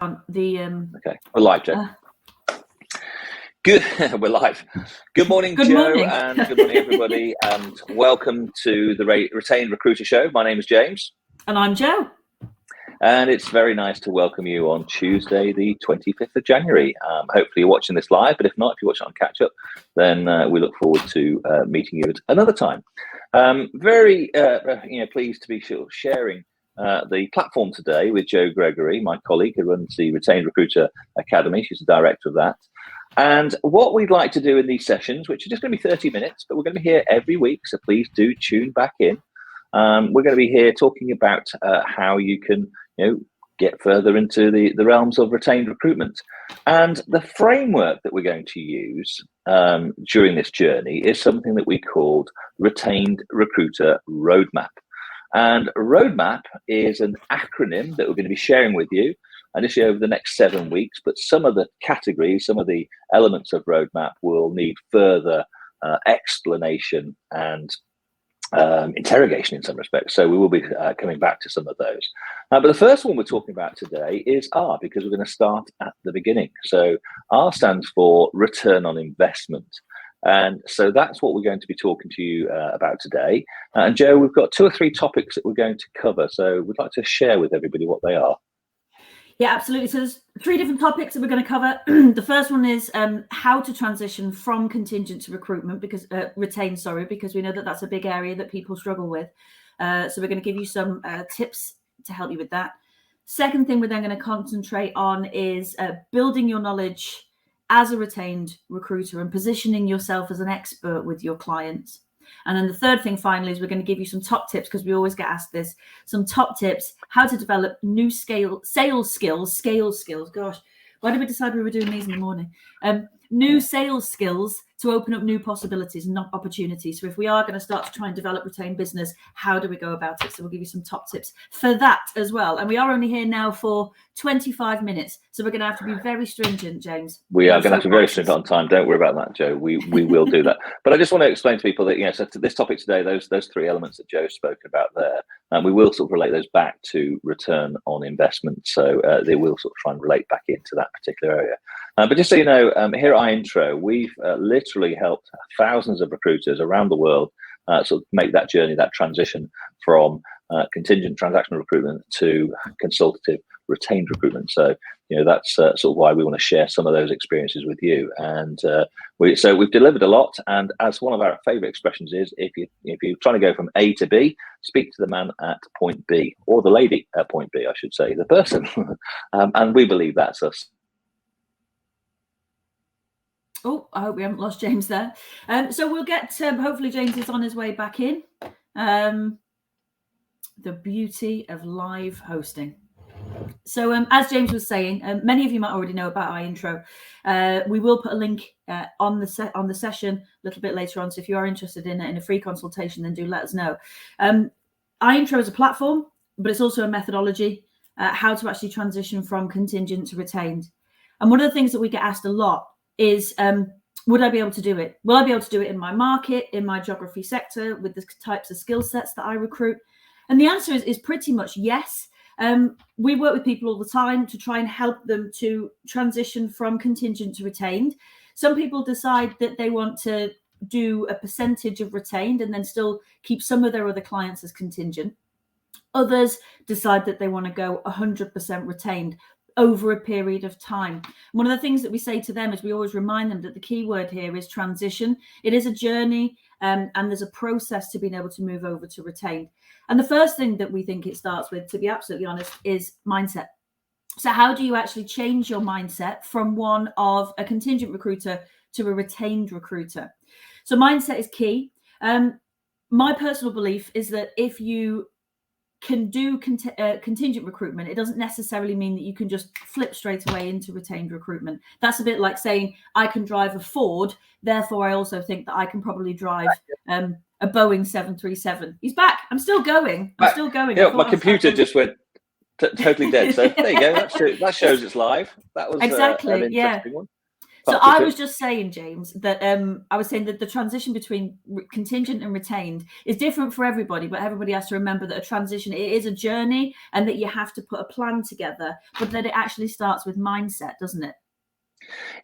Okay, we're live, Joe. Good, we're live. Good morning, Good Joe, morning. and good morning, everybody, and welcome to the Retained Recruiter Show. My name is James. And I'm Joe. And it's very nice to welcome you on Tuesday, the 25th of January. Hopefully you're watching this live, but if not, if you watch it on catch up, then we look forward to meeting you at another time. Very pleased to be sharing the platform today with Jo Gregory, my colleague who runs the Retained Recruiter Academy. She's the director of that. And what we'd like to do in these sessions, which are just going to be 30 minutes, but we're going to be here every week, so please do tune back in. We're going to be here talking about how you can, get further into the realms of retained recruitment. And the framework that we're going to use during this journey is something that we called Retained Recruiter Roadmap. And Roadmap is an acronym that we're going to be sharing with you initially over the next 7 weeks, but some of the categories, some of the elements of Roadmap will need further explanation and interrogation in some respects. So we will be coming back to some of those. But the first one we're talking about today is R, because we're going to start at the beginning. So R stands for return on investment. And so that's what we're going to be talking to you about today. And Joe, we've got 2 or 3 topics that we're going to cover. So we'd like to share with everybody what they are. Yeah, absolutely. So there's 3 different topics that we're going to cover. The first one is how to transition from contingent to recruitment, because because we know that that's a big area that people struggle with. So we're going to give you some tips to help you with that. Second thing we're then going to concentrate on is building your knowledge as a retained recruiter and positioning yourself as an expert with your clients. And then the third thing finally is we're going to give you some top tips, because we always get asked this, some top tips, how to develop new sales skills. Gosh, why did we decide we were doing these in the morning? New sales skills to open up new possibilities and not opportunities. So if we are going to start to try and develop retained business, how do we go about it? So we'll give you some top tips for that as well. And we are only here now for 25 minutes. So we're going to have to be very stringent, James. We are going to have to be very stringent on time. Don't worry about that, Joe. We will do that. But I just want to explain to people that, so to this topic today, those 3 elements that Joe spoke about there, and we will sort of relate those back to return on investment. So they will sort of try and relate back into that particular area. But just so you know, here at iIntro, we've literally helped thousands of recruiters around the world sort of make that journey, that transition from contingent transactional recruitment to consultative retained recruitment. So, that's sort of why we want to share some of those experiences with you. And we've delivered a lot. And as one of our favorite expressions is, if you're trying to go from A to B, speak to the man at point B, or the lady at point B, I should say, the person. And we believe that's us. Oh, I hope we haven't lost James there. So we'll get, hopefully James is on his way back in. The beauty of live hosting. So as James was saying, many of you might already know about iIntro. We will put a link on the session a little bit later on. So if you are interested in a free consultation, then do let us know. iIntro is a platform, but it's also a methodology, how to actually transition from contingent to retained. And one of the things that we get asked a lot is, would I be able to do it? Will I be able to do it in my market, in my geography sector, with the types of skill sets that I recruit? And the answer is pretty much yes. We work with people all the time to try and help them to transition from contingent to retained. Some people decide that they want to do a percentage of retained and then still keep some of their other clients as contingent. Others decide that they want to go 100% retained over a period of time. One of the things that we say to them is we always remind them that the key word here is transition. It is a journey, and there's a process to being able to move over to retained. And the first thing that we think it starts with, to be absolutely honest, is mindset. So how do you actually change your mindset from one of a contingent recruiter to a retained recruiter? So mindset is key. My personal belief is that if you can do contingent recruitment, it doesn't necessarily mean that you can just flip straight away into retained recruitment. That's a bit like saying I can drive a Ford, therefore I also think that I can probably drive a Boeing 737. He's back. I'm still going. Yeah, my computer just went totally dead. So there you go. That shows it's live. That was exactly an interesting one. So I was just saying, James, that I was saying that the transition between contingent and retained is different for everybody, but everybody has to remember that a transition, it is a journey, and that you have to put a plan together, but that it actually starts with mindset, doesn't it?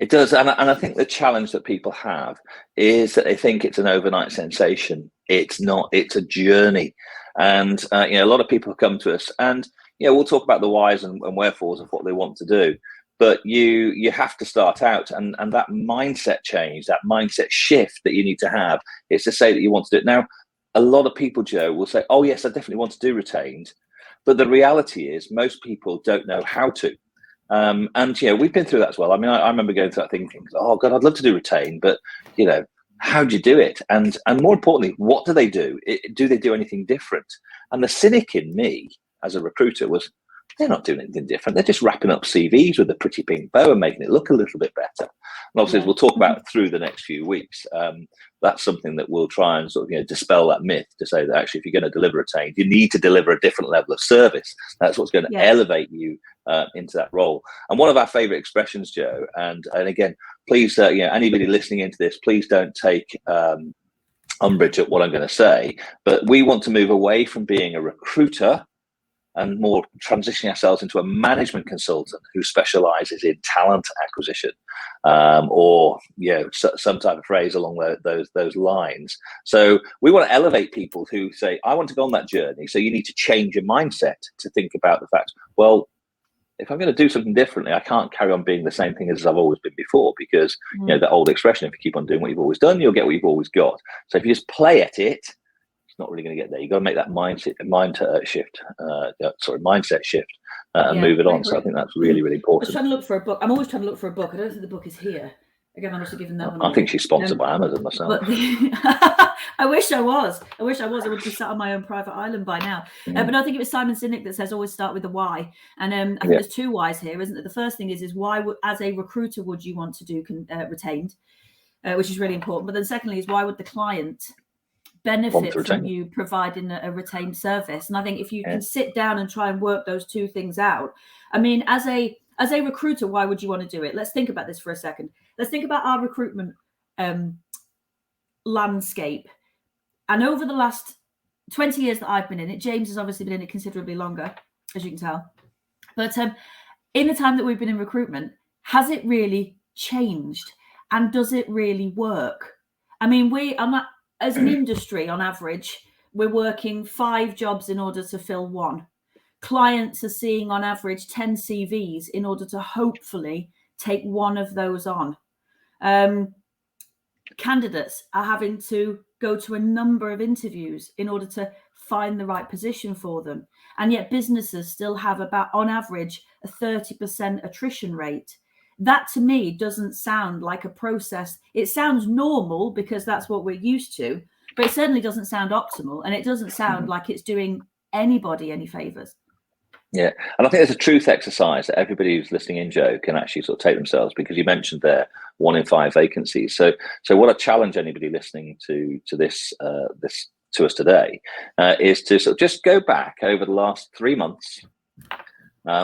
It does, and I think the challenge that people have is that they think it's an overnight sensation. It's not. It's a journey, and a lot of people come to us, and we'll talk about the whys and wherefores of what they want to do. But you have to start out, and that mindset change, that mindset shift that you need to have, is to say that you want to do it. Now, a lot of people, Joe, will say, "Oh yes, I definitely want to do retained," but the reality is most people don't know how to. And we've been through that as well. I mean, I remember going through that thinking, "Oh God, I'd love to do retain," but how do you do it? And more importantly, what do they do? Do they do anything different? And the cynic in me as a recruiter was, they're not doing anything different. They're just wrapping up CVs with a pretty pink bow and making it look a little bit better. And obviously, as we'll talk about through the next few weeks, that's something that we'll try and sort of dispel that myth, to say that actually, if you're going to deliver retained, you need to deliver a different level of service. That's what's going to elevate you into that role. And one of our favorite expressions, Joe, and again, please, anybody listening into this, please don't take umbrage at what I'm going to say, but we want to move away from being a recruiter and more transitioning ourselves into a management consultant who specializes in talent acquisition, or some type of phrase along those lines. So we want to elevate people who say, I want to go on that journey. So you need to change your mindset to think about the fact, well, if I'm going to do something differently, I can't carry on being the same thing as I've always been before, because the old expression, if you keep on doing what you've always done, you'll get what you've always got. So if you just play at it, not really going to get there. You've got to make that mindset shift and move it on. So I think that's really, really important. I was trying to look for a book. I'm always trying to look for a book. I don't think the book is here. Again, I must have given that one. I think she's sponsored by Amazon myself. I wish I was. I would be sat on my own private island by now. But I think it was Simon Sinek that says always start with the why. And I think there's two whys here, isn't it? The first thing is why, as a recruiter, would you want to do retained, which is really important. But then secondly is, why would the client benefit from you providing a retained service? And I think if you can sit down and try and work those two things out, I mean, as a recruiter, why would you want to do it? Let's think about this for a second. Let's think about our recruitment landscape. And over the last 20 years that I've been in it, James has obviously been in it considerably longer, as you can tell. But in the time that we've been in recruitment, has it really changed? And does it really work? I mean, as an industry, on average, we're working 5 jobs in order to fill 1. Clients are seeing on average 10 CVs in order to hopefully take 1 of those on. Candidates are having to go to a number of interviews in order to find the right position for them. And yet businesses still have about, on average, a 30% attrition rate. That to me doesn't sound like a process. It sounds normal because that's what we're used to, but it certainly doesn't sound optimal, and it doesn't sound like it's doing anybody any favors. Yeah, and I think there's a truth exercise that everybody who's listening in, Joe, can actually sort of take themselves, because you mentioned there 1 in 5 vacancies. So what I challenge anybody listening to this to us today is to sort of just go back over the last 3 months.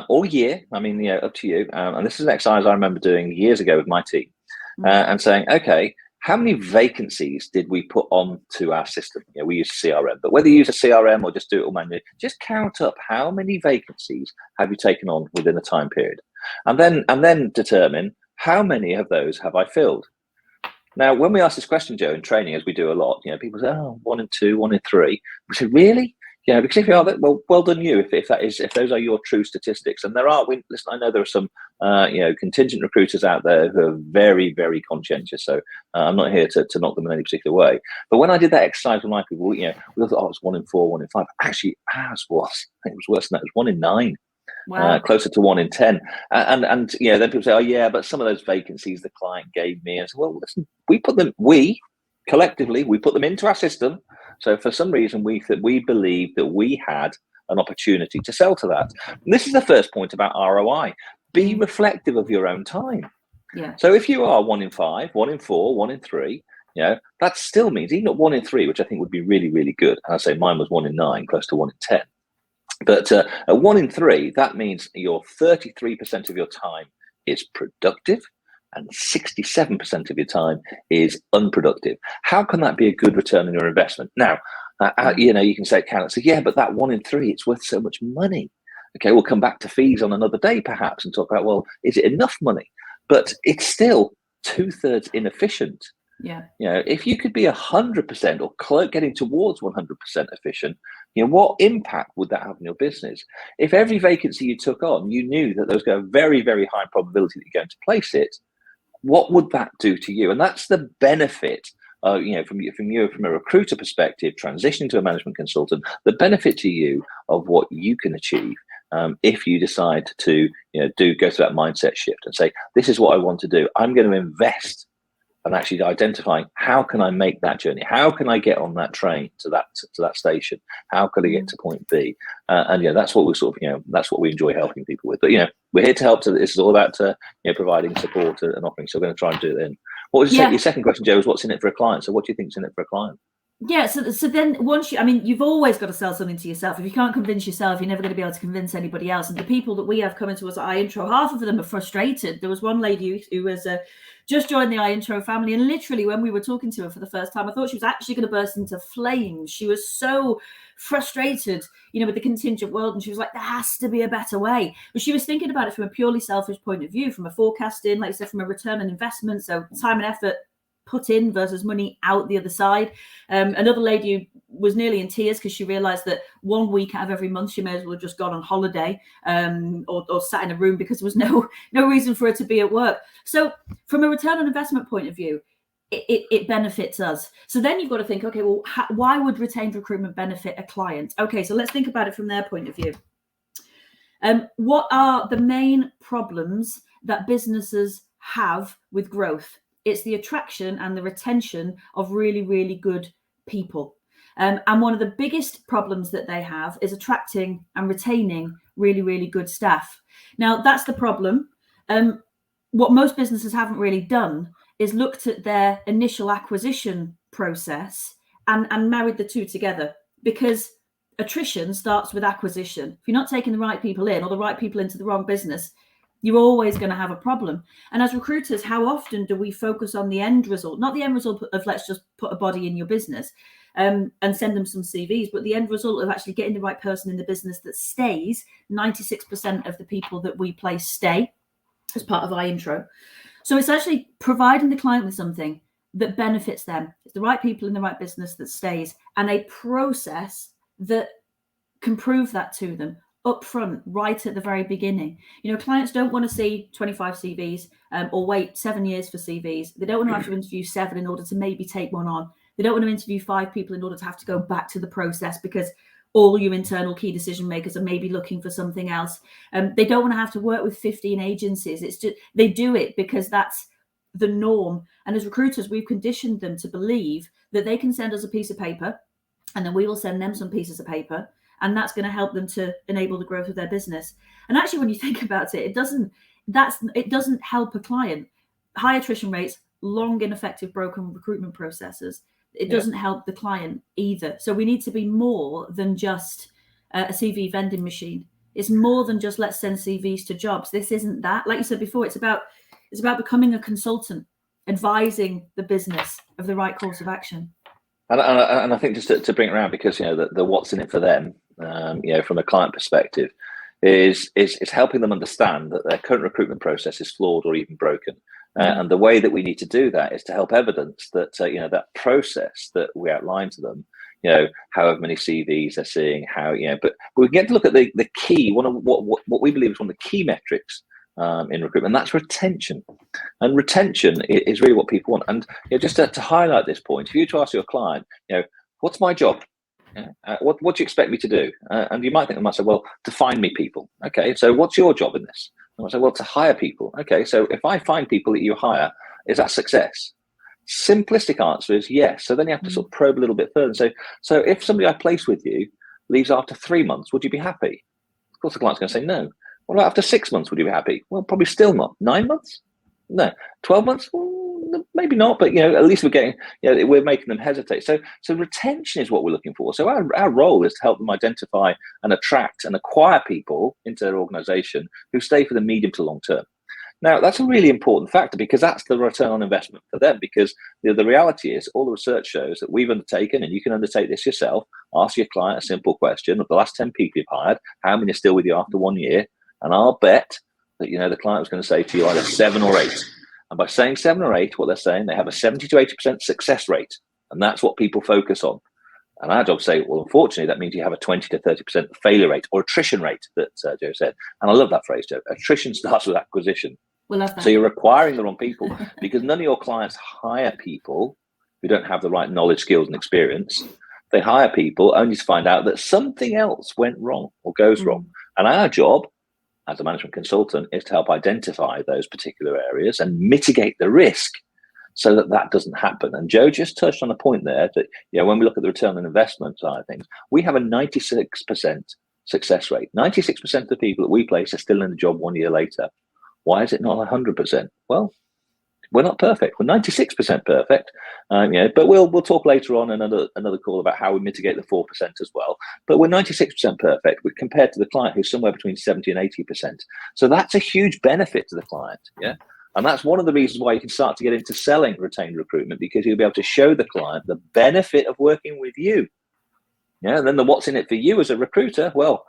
All year, I mean, up to you. And this is an exercise I remember doing years ago with my team, and saying, okay, how many vacancies did we put onto our system? We use CRM, but whether you use a CRM or just do it all manually, just count up how many vacancies have you taken on within a time period, and then determine how many of those have I filled. Now, when we ask this question, Joe, in training, as we do a lot, people say, oh, 1 in 2, 1 in 3. We say, really? Because if you are, well done you. If those are your true statistics, and there are. Listen, I know there are some, contingent recruiters out there who are very, very conscientious. So I'm not here to knock them in any particular way. But when I did that exercise with my people, we thought, oh, it's 1 in 4, 1 in 5. Actually, ours was. I think it was worse than that. It was 1 in 9. Wow. Closer to 1 in 10. And then people say, oh yeah, but some of those vacancies the client gave me. And so, well, listen, we collectively put them into our system. So for some reason, we believed that we had an opportunity to sell to that. And this is the first point about ROI. Be reflective of your own time. Yeah. So if you are 1 in 5, 1 in 4, 1 in 3, that still means even at 1 in 3, which I think would be really, really good. And I say mine was 1 in 9, close to 1 in 10. But at 1 in 3, that means your 33% of your time is productive. and 67% of your time is unproductive. How can that be a good return on your investment? Now, you can say, yeah, but that 1 in 3, it's worth so much money. Okay, we'll come back to fees on another day, perhaps, and talk about, well, is it enough money? But it's still 2/3 inefficient. Yeah. If you could be 100% or getting towards 100% efficient, what impact would that have on your business? If every vacancy you took on, you knew that there was a very, very high probability that you're going to place it, what would that do to you? And that's the benefit, from a recruiter perspective, transitioning to a management consultant, the benefit to you of what you can achieve if you decide to, go through that mindset shift and say, this is what I want to do. I'm going to invest and actually identifying how can I make that journey? How can I get on that train to that station? How can I get to point B? That's what we that's what we enjoy helping people with. But we're here to help. This is all about providing support and offering. So we're going to try and do it then. What was your second question, Joe? Was what's in it for a client? So what do you think's in it for a client? Yeah, so then once you've always got to sell something to yourself. If you can't convince yourself, you're never going to be able to convince anybody else. And the people that we have coming to us at iIntro, half of them are frustrated. There was one lady who was just joined the iIntro family, and literally when we were talking to her for the first time, I thought she was actually going to burst into flames. She was so frustrated, with the contingent world, and she was like, there has to be a better way. But she was thinking about it from a purely selfish point of view, from a forecasting, like you said, from a return on investment, so time and effort put in versus money out the other side. Another lady was nearly in tears because she realized that 1 week out of every month she may as well have just gone on holiday or sat in a room because there was no reason for her to be at work. So from a return on investment point of view, it benefits us. So then you've got to think, okay, well, why would retained recruitment benefit a client? Okay, so let's think about it from their point of view. What are the main problems that businesses have with growth? It's the attraction and the retention of really, really good people. And one of the biggest problems that they have is attracting and retaining really, really good staff. Now, that's the problem. What most businesses haven't really done is looked at their initial acquisition process and married the two together, because attrition starts with acquisition. If you're not taking the right people in or the right people into the wrong business, you're always going to have a problem. And as recruiters, how often do we focus on the end result? Not the end result of let's just put a body in your business and send them some CVs, but the end result of actually getting the right person in the business that stays. 96% of the people that we place stay as part of iIntro. So it's actually providing the client with something that benefits them. It's the right people in the right business that stays, and a process that can prove that to them up front, right at the very beginning. Clients don't want to see 25 CVs or wait 7 years for CVs. They don't want to have to interview 7 in order to maybe take one on. They don't want to interview 5 people in order to have to go back to the process because all your internal key decision makers are maybe looking for something else. They don't want to have to work with 15 agencies. It's just, they do it because that's the norm. And as recruiters, we've conditioned them to believe that they can send us a piece of paper and then we will send them some pieces of paper. And that's going to help them to enable the growth of their business. And actually, when you think about it, it doesn't help a client. High attrition rates, long, ineffective, broken recruitment processes. It doesn't help the client either. So we need to be more than just a CV vending machine. It's more than just let's send CVs to jobs. This isn't that. Like you said before, it's about becoming a consultant, advising the business of the right course of action. And I think just to bring it around, because the what's in it for them, from a client perspective, is helping them understand that their current recruitment process is flawed or even broken. And the way that we need to do that is to help evidence that that process that we outline to them, however many CVs they're seeing, but we get to look at the key, one of what we believe is one of the key metrics in recruitment, and that's retention. And retention is really what people want. And just to highlight this point, if you were to ask your client, what's my job? What do you expect me to do? And you might think they might say, well, to find me people. Okay, so what's your job in this? And I say, well, to hire people. Okay, so if I find people that you hire, is that success? Simplistic answer is yes. So then you have to sort of probe a little bit further. So if somebody I place with you leaves after 3 months, would you be happy? Of course, the client's going to say no. What about after 6 months? Would you be happy? Well, probably still not. 9 months? No. 12 months? Well, maybe not. But at least we're getting, we're making them hesitate. So retention is what we're looking for. So our role is to help them identify and attract and acquire people into their organisation who stay for the medium to long term. Now, that's a really important factor because that's the return on investment for them. Because the reality is, all the research shows that we've undertaken, and you can undertake this yourself, ask your client a simple question: of the last 10 people you've hired, how many are still with you after 1 year? And I'll bet that, the client was going to say to you either 7 or 8. And by saying 7 or 8, what they're saying, they have a 70 to 80% success rate. And that's what people focus on. And our job say, well, unfortunately, that means you have a 20 to 30% failure rate or attrition rate that Joe said. And I love that phrase, Joe. Attrition starts with acquisition. We love that. So you're acquiring the wrong people because none of your clients hire people who don't have the right knowledge, skills, and experience. They hire people only to find out that something else went wrong or goes wrong. And our job as a management consultant is to help identify those particular areas and mitigate the risk so that doesn't happen. And Joe just touched on a point there that, when we look at the return on investment side of things, we have a 96% success rate. 96% of the people that we place are still in the job 1 year later. Why is it not 100%? Well, we're not perfect. We're 96% perfect, but we'll talk later on in another call about how we mitigate the 4% as well. But we're 96% perfect compared to the client who's somewhere between 70 and 80%. So that's a huge benefit to the client, yeah? And that's one of the reasons why you can start to get into selling retained recruitment, because you'll be able to show the client the benefit of working with you. Yeah, and then what's in it for you as a recruiter? Well,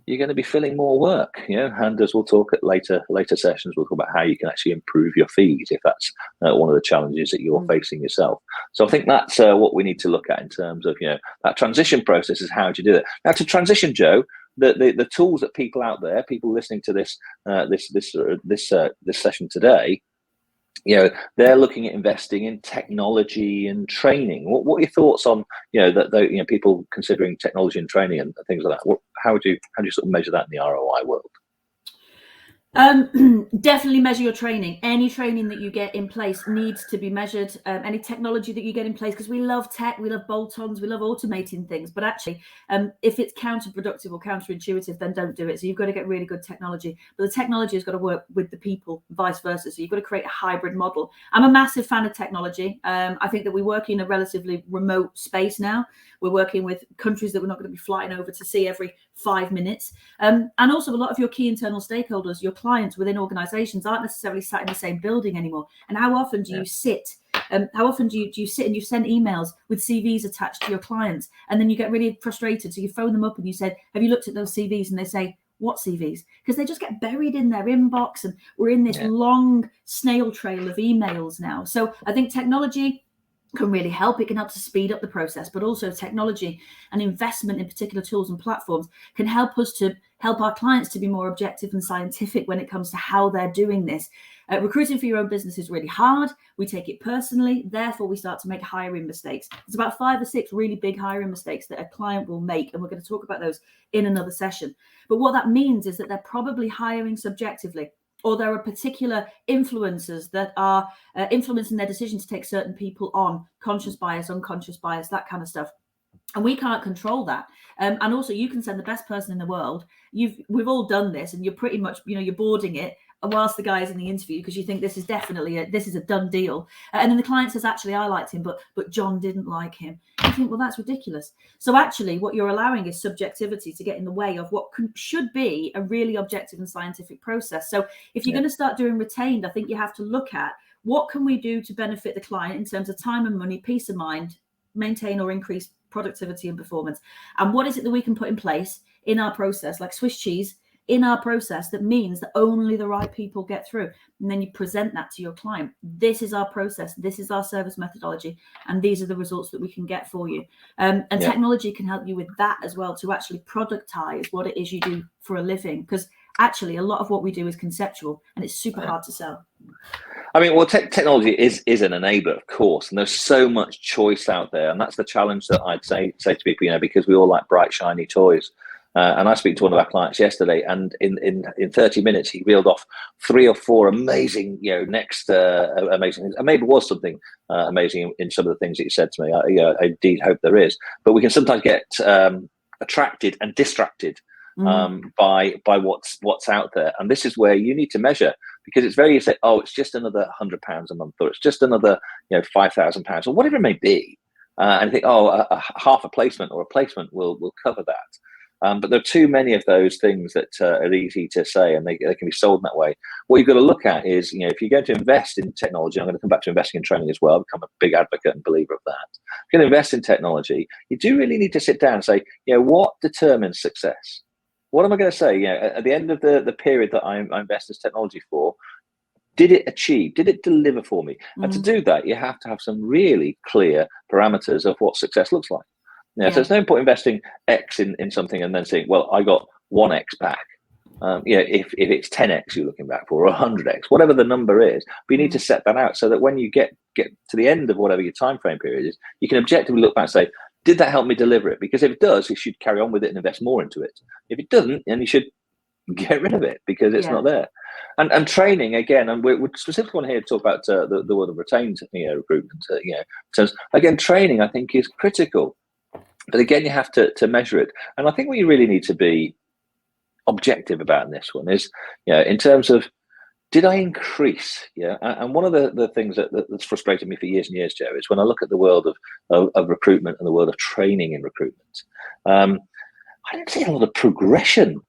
you're going to be filling more work, and as we'll talk at later sessions, we'll talk about how you can actually improve your fees if that's one of the challenges that you're facing yourself. So I think that's what we need to look at in terms of, that transition process is how do you do it. Now, to transition, Joe, the tools that people out there, people listening to this session today, they're looking at investing in technology and training. What are your thoughts on people considering technology and training and things like that? How do you sort of measure that in the ROI world? Definitely measure your training. Any training that you get in place needs to be measured. Any technology that you get in place, because we love tech, we love bolt-ons, we love automating things, but actually if it's counterproductive or counterintuitive, then don't do it. So you've got to get really good technology, but the technology has got to work with the people, vice versa. So you've got to create a hybrid model. I'm a massive fan of technology. I think that we work in a relatively remote space now. We're working with countries that we're not going to be flying over to see every 5 minutes. And also a lot of your key internal stakeholders, your clients within organizations, aren't necessarily sat in the same building anymore. And how often do you sit? How often do you sit and you send emails with CVs attached to your clients, and then you get really frustrated? So you phone them up and you said, have you looked at those CVs? And they say, what CVs? Because they just get buried in their inbox, and we're in this long snail trail of emails now. So I think technology can really help. It can help to speed up the process, but also technology and investment in particular tools and platforms can help us to help our clients to be more objective and scientific when it comes to how they're doing this. Recruiting for your own business is really hard. We take it personally. Therefore, we start to make hiring mistakes. There's about 5 or 6 really big hiring mistakes that a client will make, and we're going to talk about those in another session. But what that means is that they're probably hiring subjectively, or there are particular influencers that are influencing their decision to take certain people on, conscious bias, unconscious bias, that kind of stuff. And we can't control that. And also you can send the best person in the world. We've all done this, and you're pretty much, you're boarding it whilst the guy is in the interview because you think this is definitely this is a done deal. And then the client says, actually, I liked him, but John didn't like him. You think, well, that's ridiculous. So actually what you're allowing is subjectivity to get in the way of what should be a really objective and scientific process. So if you're going to start doing retained, I think you have to look at what can we do to benefit the client in terms of time and money, peace of mind, maintain or increase productivity and performance. And what is it that we can put in place in our process, like Swiss cheese, in our process that means that only the right people get through. And then you present that to your client. This is our process. This is our service methodology. And these are the results that we can get for you. And technology can help you with that as well, to actually productize what it is you do for a living. Because actually a lot of what we do is conceptual, and it's super hard to sell. I mean, well, technology is an enabler, of course, and there's so much choice out there, and that's the challenge that I'd say to people, because we all like bright, shiny toys. And I speak to one of our clients yesterday, and in 30 minutes he reeled off 3 or 4 amazing, amazing things. And maybe it was something amazing in some of the things that you said to me. I indeed hope there is, but we can sometimes get attracted and distracted by what's out there, and this is where you need to measure, because it's very easy to say, oh, it's just another £100 a month, or it's just another £5,000 or whatever it may be, and you think, oh, half a placement or a placement will cover that. But there are too many of those things that are easy to say, and they can be sold in that way. What you've got to look at is, if you're going to invest in technology, I'm going to come back to investing in training as well, become a big advocate and believer of that. If you're going to invest in technology, you do really need to sit down and say, what determines success? What am I going to say? At the end of the period that I invest this technology for, did it deliver for me? And to do that, you have to have some really clear parameters of what success looks like. So there's no point investing X in something and then saying, well, I got 1X back. If it's 10X you're looking back for, or 100X, whatever the number is, but you need to set that out so that when you get to the end of whatever your time frame period is, you can objectively look back and say, did that help me deliver it? Because if it does, you should carry on with it and invest more into it. If it doesn't, then you should get rid of it because it's not there. And training, again, and we're specifically on here to talk about the world of retained recruitment. So again, training I think is critical, but again, you have to measure it. And I think what you really need to be objective about in this one is, in terms of, did I increase? And one of the things that's frustrated me for years and years, Joe, is when I look at the world of recruitment and the world of training in recruitment, I don't see a lot of progression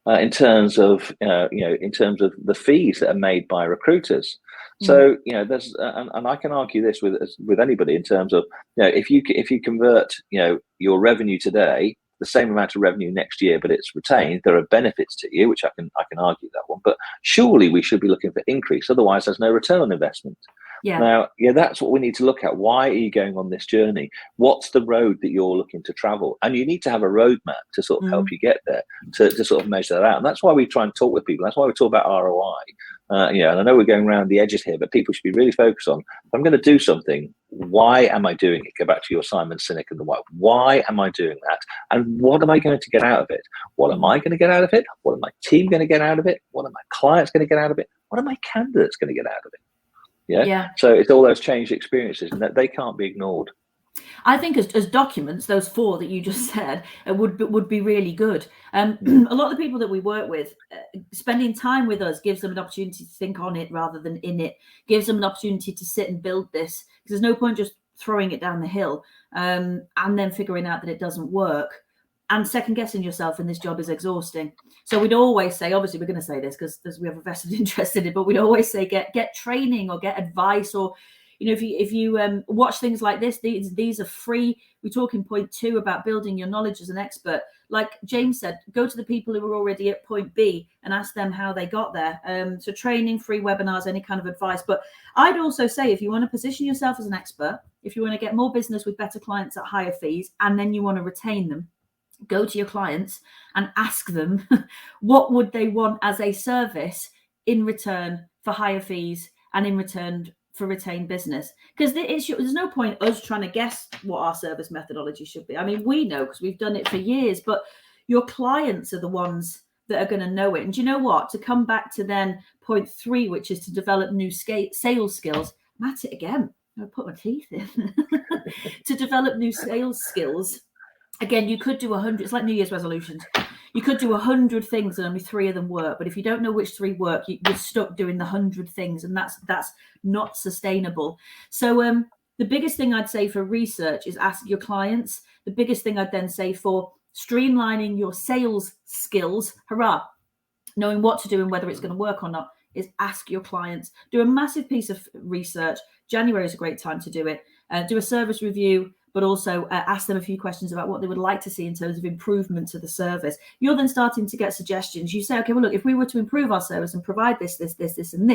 in terms of the fees that are made by recruiters. So there's and I can argue this with anybody in terms of, if you convert your revenue today the same amount of revenue next year, but it's retained, there are benefits to you, which I can argue that one. But surely we should be looking for increase, otherwise there's no return on investment. Now, that's what we need to look at. Why are you going on this journey? What's the road that you're looking to travel? And you need to have a roadmap to sort of help you get there, to sort of measure that out. And that's why we try and talk with people. That's why we talk about ROI. And I know we're going around the edges here, but people should be really focused on, if I'm going to do something, why am I doing it? Go back to your Simon Sinek and the why. Why am I doing that? And what am I going to get out of it? What am I going to get out of it? What are my team going to get out of it? What are my clients going to get out of it? What are my candidates going to get out of it? So it's all those changed experiences, and that they can't be ignored. I think as documents, those 4 that you just said would be really good. A lot of the people that we work with, spending time with us gives them an opportunity to think on it rather than in it, gives them an opportunity to sit and build this, because there's no point just throwing it down the hill and then figuring out that it doesn't work. And second guessing yourself in this job is exhausting. So we'd always say, obviously we're going to say this because we have a vested interest in it, but we'd always say get training or get advice, or if you watch things like this, these are free. We talk in point 2 about building your knowledge as an expert. Like James said, go to the people who are already at point B and ask them how they got there. So training, free webinars, any kind of advice. But I'd also say, if you want to position yourself as an expert, if you want to get more business with better clients at higher fees, and then you want to retain them, go to your clients and ask them what would they want as a service in return for higher fees and in return for retained business. Because there's no point us trying to guess what our service methodology should be. I mean, we know because we've done it for years, but your clients are the ones that are going to know it. And do you know what? To come back to then point 3, which is to develop new sales skills. I'm at it again. I put my teeth in. To develop new sales skills. Again, you could do 100. It's like New Year's resolutions. You could do 100 things and only 3 of them work. But if you don't know which 3 work, you're stuck doing the 100 things, and that's not sustainable. So the biggest thing I'd say for research is ask your clients. The biggest thing I'd then say for streamlining your sales skills, knowing what to do and whether it's going to work or not, is ask your clients. Do a massive piece of research. January is a great time to do it. Do a service review, but also ask them a few questions about what they would like to see in terms of improvement to the service. You're then starting to get suggestions. You say, okay, well, look, if we were to improve our service and provide this, and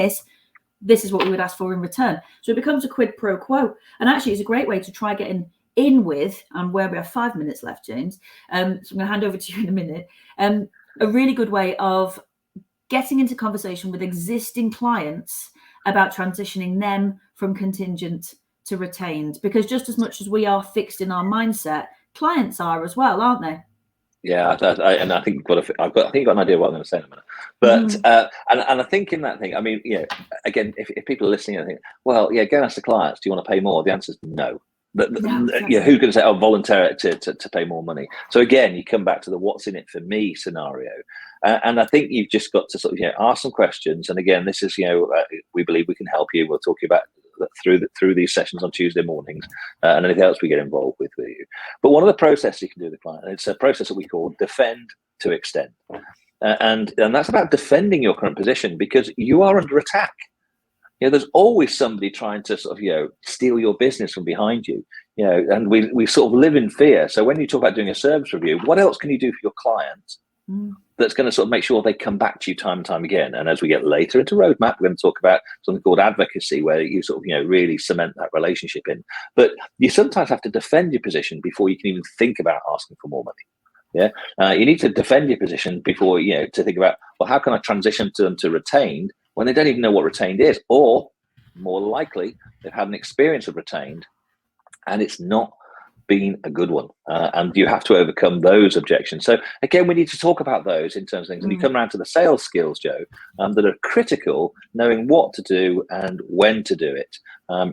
this is what we would ask for in return. So it becomes a quid pro quo. And actually, it's a great way to try getting in with, and where we have 5 minutes left, James, so I'm going to hand over to you in a minute, a really good way of getting into conversation with existing clients about transitioning them from contingent to retained, because just as much as we are fixed in our mindset, clients are as well, aren't they? Yeah, and I think you've got an idea of what I'm going to say in a minute. But and I think in that thing, I mean, again, if people are listening and think, well, go and ask the clients, do you want to pay more? The answer is no. But exactly. Who's going to say, volunteer to pay more money? So again, you come back to the what's in it for me scenario. And I think you've just got to sort of ask some questions. And again, this is we believe we can help you. We'll talk about through these sessions on Tuesday mornings, and anything else we get involved with you. But one of the processes you can do with the client, and it's a process that we call defend to extend, and that's about defending your current position because you are under attack. There's always somebody trying to sort of, steal your business from behind you, and we sort of live in fear. So when you talk about doing a service review, what else can you do for your clients that's going to sort of make sure they come back to you time and time again? And as we get later into roadmap, we're going to talk about something called advocacy, where you sort of, really cement that relationship in. But you sometimes have to defend your position before you can even think about asking for more money. You need to defend your position before, to think about, well, how can I transition them to retained when they don't even know what retained is, or more likely they've had an experience of retained and it's not been a good one, and you have to overcome those objections. So again, we need to talk about those in terms of things, and you come around to the sales skills, Joe, that are critical. Knowing what to do and when to do it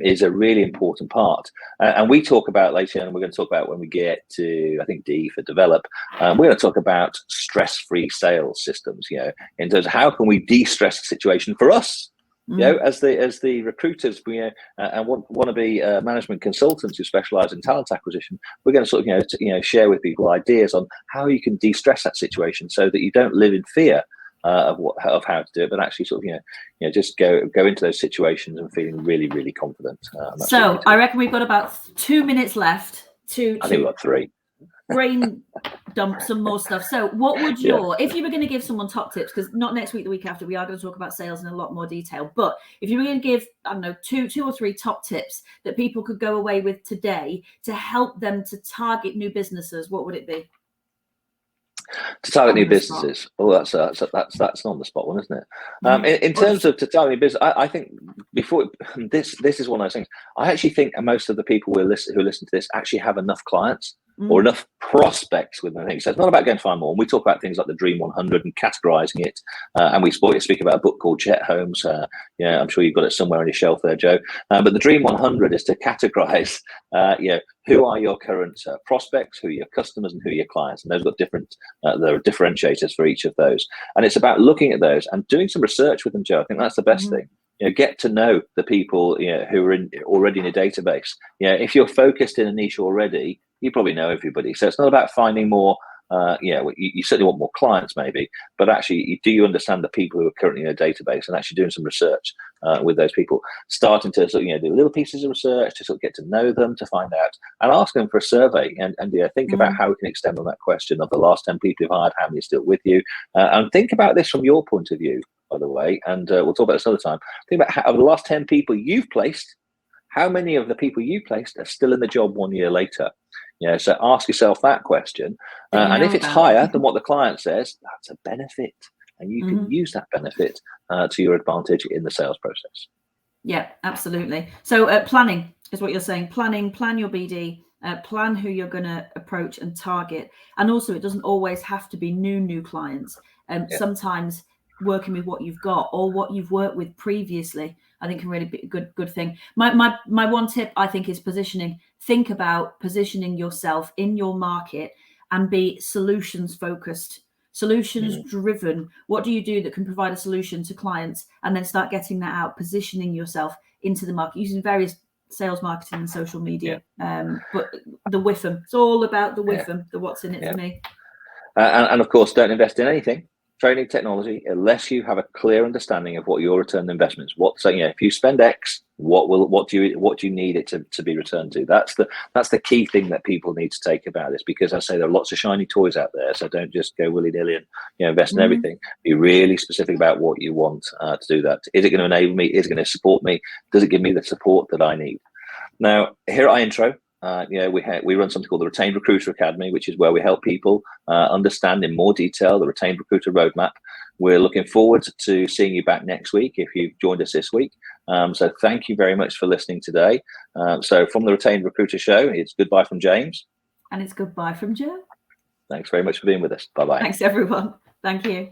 is a really important part, and we talk about later, and we're going to talk about when we get to, I think, D for develop. We're going to talk about stress-free sales systems, in terms of how can we de-stress the situation for us, as the recruiters, and want to be management consultants who specialize in talent acquisition. We're going to sort of share with people ideas on how you can de-stress that situation so that you don't live in fear of how to do it, but actually sort of just go into those situations and feeling really, really confident. So I reckon we've got about 2 minutes left to I think we've got 3. brain dump some more stuff. So what would if you were going to give someone top tips, because not next week, the week after, we are going to talk about sales in a lot more detail, but if you were going to give, I don't know, two or three top tips that people could go away with today to help them to target new businesses, what would it be? To target new businesses. Oh, that's not on the spot one, isn't it? In terms of to target new business, I think before this is one of those things. I actually think most of the people who listen to this actually have enough clients or enough prospects with them. So it's not about going to find more. And we talk about things like the Dream 100 and categorizing it. And we speak about a book called Jet Homes. I'm sure you've got it somewhere on your shelf there, Joe. But the Dream 100 is to categorize, who are your current prospects, who are your customers, and who are your clients. And those got different, there are differentiators for each of those. And it's about looking at those and doing some research with them, Joe. I think that's the best thing. Get to know the people who are already in a database. If you're focused in a niche already, you probably know everybody. So it's not about finding more. You certainly want more clients, maybe, but actually, do you understand the people who are currently in a database, and actually doing some research with those people, starting to sort of, do little pieces of research to sort of get to know them, to find out, and ask them for a survey, and think about how we can extend on that question of the last 10 people you've hired, how many are still with you, and think about this from your point of view, by the way, and we'll talk about this another time. Think about how, of the last 10 people you've placed, how many of the people you placed are still in the job 1 year later? So ask yourself that question, and if it's higher than what the client says, that's a benefit, and you can use that benefit to your advantage in the sales process. Yeah, absolutely. So planning is what you're saying. Plan your BD, plan who you're going to approach and target, and also it doesn't always have to be new clients. Sometimes working with what you've got or what you've worked with previously, I think can really be a good thing. My one tip, I think, is positioning. Think about positioning yourself in your market and be solutions focused, solutions driven. What do you do that can provide a solution to clients, and then start getting that out, positioning yourself into the market using various sales marketing and social media. But the WIFM, it's all about the WIFM, the what's in it for me. And of course, don't invest in anything, training technology, unless you have a clear understanding of what your return on investment is. If you spend X, what do you need it to be returned to? That's the key thing that people need to take about this, because I say there are lots of shiny toys out there, so don't just go willy-nilly and invest in everything. Be really specific about what you want to do that. Is it going to enable me? Is it going to support me? Does it give me the support that I need? Now, here at iIntro, we run something called the Retained Recruiter Academy, which is where we help people understand in more detail the Retained Recruiter roadmap. We're looking forward to seeing you back next week if you've joined us this week. So thank you very much for listening today. So from the Retained Recruiter Show, it's goodbye from James. And it's goodbye from Joe. Thanks very much for being with us. Bye-bye. Thanks, everyone. Thank you.